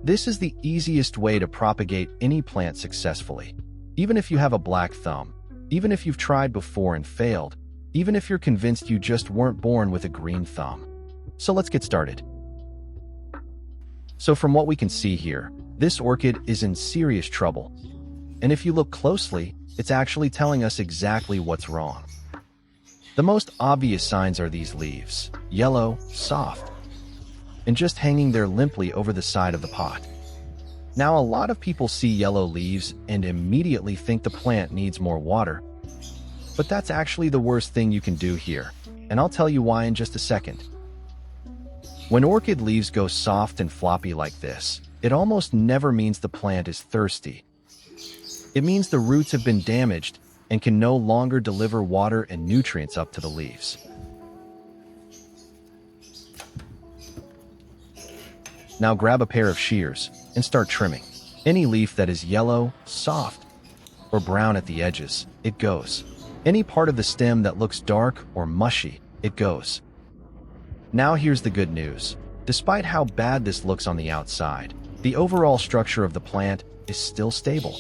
This is the easiest way to propagate any plant successfully. Even if you have a black thumb, even if you've tried before and failed, even if you're convinced you just weren't born with a green thumb. So let's get started. So from what we can see here, this orchid is in serious trouble. And if you look closely, it's actually telling us exactly what's wrong. The most obvious signs are these leaves, yellow, soft, and just hanging there limply over the side of the pot. Now, a lot of people see yellow leaves and immediately think the plant needs more water. But that's actually the worst thing you can do here, and I'll tell you why in just a second. When orchid leaves go soft and floppy like this, it almost never means the plant is thirsty. It means the roots have been damaged and can no longer deliver water and nutrients up to the leaves. Now grab a pair of shears and start trimming. Any leaf that is yellow, soft, or brown at the edges, it goes. Any part of the stem that looks dark or mushy, it goes. Now here's the good news. Despite how bad this looks on the outside, the overall structure of the plant is still stable.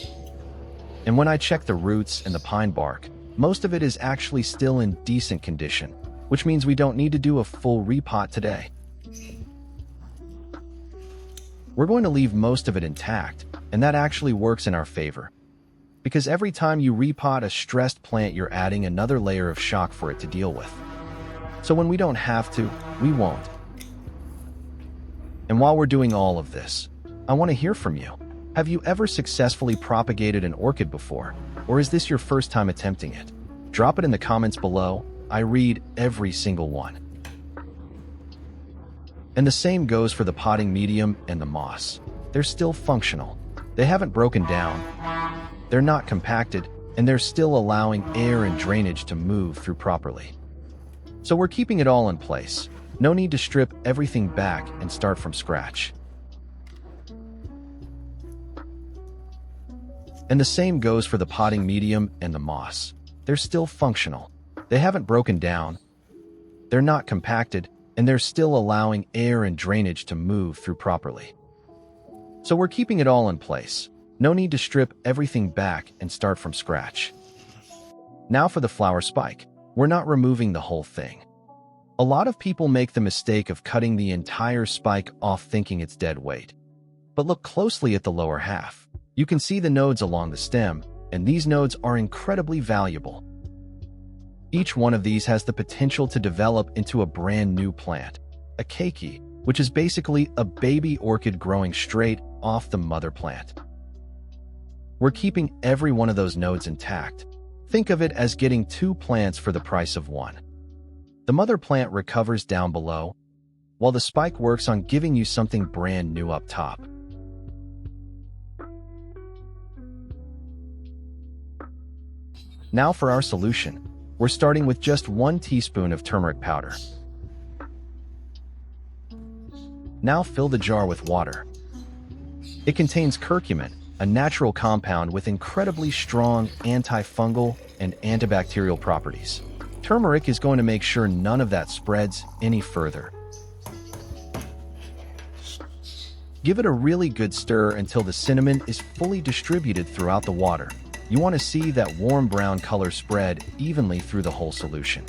And when I check the roots and the pine bark, most of it is actually still in decent condition, which means we don't need to do a full repot today. We're going to leave most of it intact, and that actually works in our favor. Because every time you repot a stressed plant, you're adding another layer of shock for it to deal with. So when we don't have to, we won't. And while we're doing all of this, I want to hear from you. Have you ever successfully propagated an orchid before? Or is this your first time attempting it? Drop it in the comments below. I read every single one. And the same goes for the potting medium and the moss. They're still functional. They haven't broken down. They're not compacted, and they're still allowing air and drainage to move through properly. So we're keeping it all in place. No need to strip everything back and start from scratch. And the same goes for the potting medium and the moss. They're still functional. They haven't broken down. They're not compacted, and they're still allowing air and drainage to move through properly. So we're keeping it all in place. No need to strip everything back and start from scratch. Now for the flower spike. We're not removing the whole thing. A lot of people make the mistake of cutting the entire spike off thinking it's dead weight. But look closely at the lower half. You can see the nodes along the stem, and these nodes are incredibly valuable. Each one of these has the potential to develop into a brand new plant, a keiki, which is basically a baby orchid growing straight off the mother plant. We're keeping every one of those nodes intact. Think of it as getting two plants for the price of one. The mother plant recovers down below, while the spike works on giving you something brand new up top. Now for our solution. We're starting with just 1 teaspoon of turmeric powder. Now fill the jar with water. It contains curcumin, a natural compound with incredibly strong antifungal and antibacterial properties. Turmeric is going to make sure none of that spreads any further. Give it a really good stir until the cinnamon is fully distributed throughout the water. You want to see that warm brown color spread evenly through the whole solution.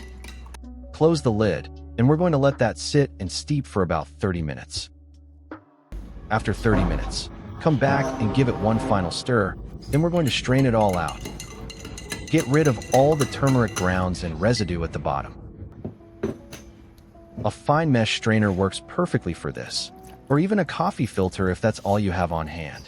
Close the lid, and we're going to let that sit and steep for about 30 minutes. After 30 minutes, come back and give it one final stir, then we're going to strain it all out. Get rid of all the turmeric grounds and residue at the bottom. A fine mesh strainer works perfectly for this, or even a coffee filter if that's all you have on hand.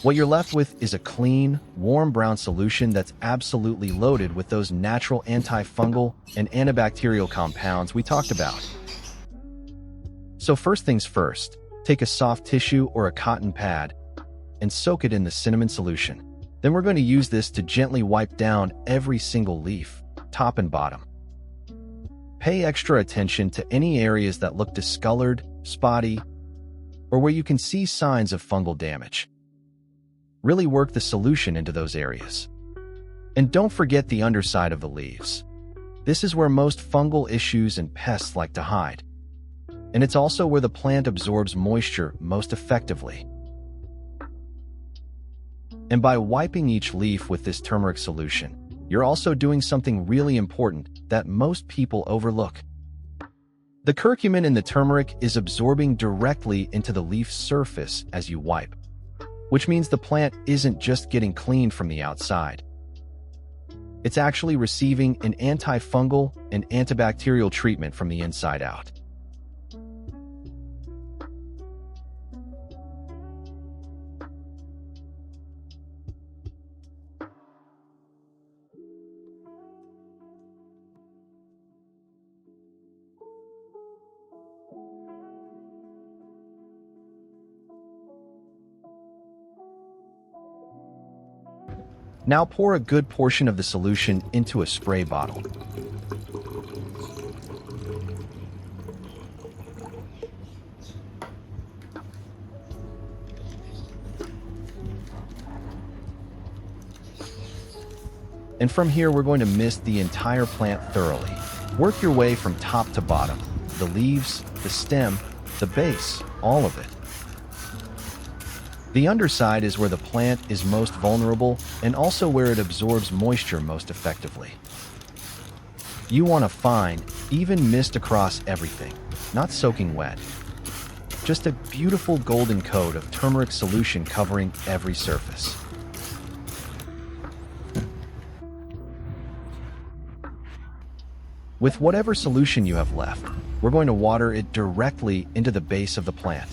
What you're left with is a clean, warm brown solution that's absolutely loaded with those natural antifungal and antibacterial compounds we talked about. So first things first, take a soft tissue or a cotton pad and soak it in the cinnamon solution. Then we're going to use this to gently wipe down every single leaf, top and bottom. Pay extra attention to any areas that look discolored, spotty, or where you can see signs of fungal damage. Really work the solution into those areas. And don't forget the underside of the leaves. This is where most fungal issues and pests like to hide. And it's also where the plant absorbs moisture most effectively. And by wiping each leaf with this turmeric solution, you're also doing something really important that most people overlook. The curcumin in the turmeric is absorbing directly into the leaf surface as you wipe, which means the plant isn't just getting cleaned from the outside. It's actually receiving an antifungal and antibacterial treatment from the inside out. Now pour a good portion of the solution into a spray bottle. And from here, we're going to mist the entire plant thoroughly. Work your way from top to bottom. The leaves, the stem, the base, all of it. The underside is where the plant is most vulnerable and also where it absorbs moisture most effectively. You want a fine, even mist across everything, not soaking wet. Just a beautiful golden coat of turmeric solution covering every surface. With whatever solution you have left, we're going to water it directly into the base of the plant.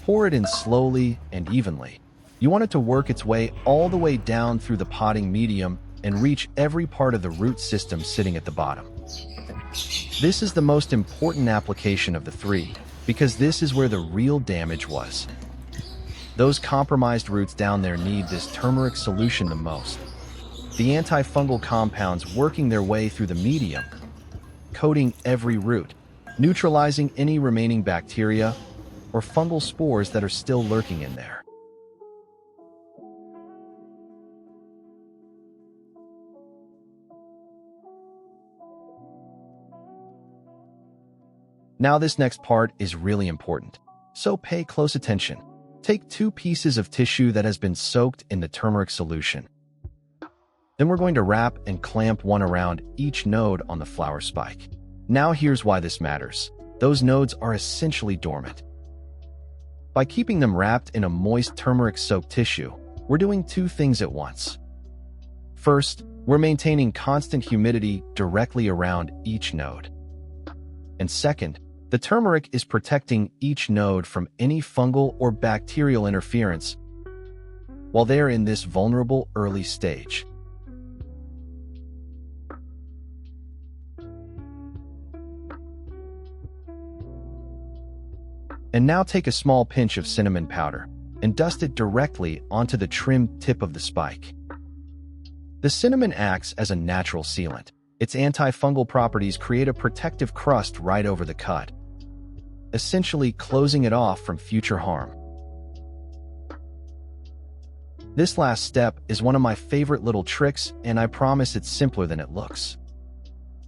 Pour it in slowly and evenly. You want it to work its way all the way down through the potting medium and reach every part of the root system sitting at the bottom. This is the most important application of the three, because this is where the real damage was. Those compromised roots down there need this turmeric solution the most. The antifungal compounds working their way through the medium, coating every root, neutralizing any remaining bacteria or fungal spores that are still lurking in there. Now this next part is really important, so pay close attention. Take 2 pieces of tissue that has been soaked in the turmeric solution. Then we're going to wrap and clamp one around each node on the flower spike. Now here's why this matters. Those nodes are essentially dormant. By keeping them wrapped in a moist turmeric-soaked tissue, we're doing 2 things at once. First, we're maintaining constant humidity directly around each node. And second, the turmeric is protecting each node from any fungal or bacterial interference while they are in this vulnerable early stage. And now take a small pinch of cinnamon powder and dust it directly onto the trimmed tip of the spike. The cinnamon acts as a natural sealant. Its antifungal properties create a protective crust right over the cut, essentially closing it off from future harm. This last step is one of my favorite little tricks, and I promise it's simpler than it looks.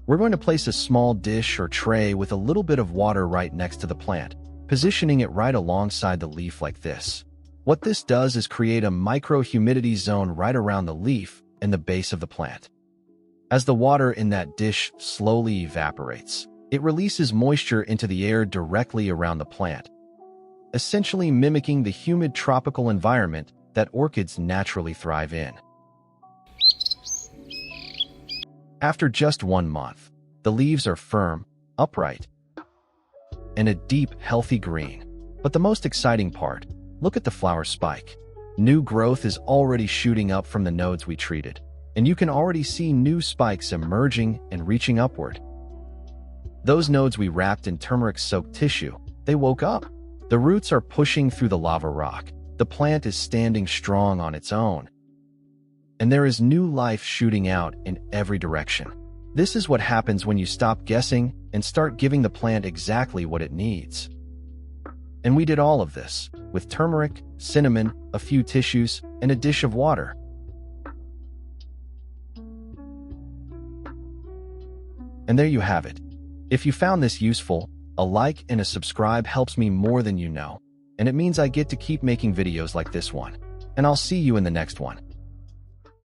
We're going to place a small dish or tray with a little bit of water right next to the plant, positioning it right alongside the leaf like this. What this does is create a micro-humidity zone right around the leaf and the base of the plant. As the water in that dish slowly evaporates, it releases moisture into the air directly around the plant, essentially mimicking the humid tropical environment that orchids naturally thrive in. After just 1 month, the leaves are firm, upright, and a deep, healthy green. But the most exciting part, look at the flower spike. New growth is already shooting up from the nodes we treated, and you can already see new spikes emerging and reaching upward. Those nodes we wrapped in turmeric-soaked tissue, they woke up. The roots are pushing through the lava rock. The plant is standing strong on its own, and there is new life shooting out in every direction. This is what happens when you stop guessing and start giving the plant exactly what it needs. And we did all of this with turmeric, cinnamon, a few tissues, and a dish of water. And there you have it. If you found this useful, A like and a subscribe helps me more than you know, and it means I get to keep making videos like this one. And I'll see you in the next one.